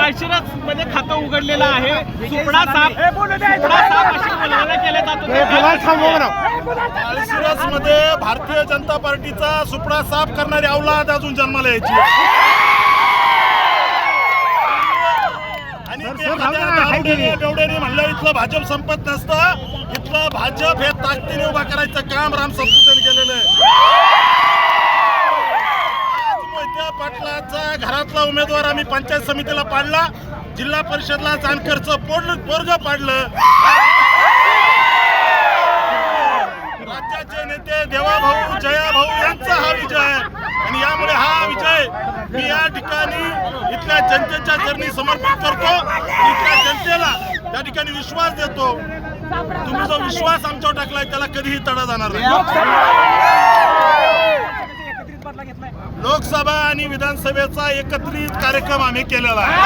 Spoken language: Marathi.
माळशिरस मध्ये खातं उघडलेलं आहे. सुपडा साप अशी बोलवणं केलं जातं. माळशिरस मध्ये भारतीय जनता पार्टीचा सुपडा साफ करणारी औलाद अजून जन्माला यायची आणि बेवड्याने म्हणलं इथलं भाजप संपत नसतं. इथलं भाजप हे ताकदीने उभा करायचं काम राम सातपुतेने केलेलं आहे. मोहिते पाटलाचा घरातला उमेदवार आम्ही पंचायत समितीला पाडला, जिल्हा परिषदला जानकरचं पोरग पाडलं. राज्याचे नेते देवाभाऊ जयाभाऊ यांचा हा विजय आणि यामुळे हा विजय मी या ठिकाणी इथल्या जनतेच्या चरणी समर्पित करतो. इथल्या जनतेला त्या ठिकाणी विश्वास देतो. तुम्ही जो विश्वास आमच्यावर टाकलाय त्याला कधीही तडा जाणार नाही. लोकसभा आणि विधानसभेचा एकत्रित कार्यक्रम आम्ही केलेला आहे.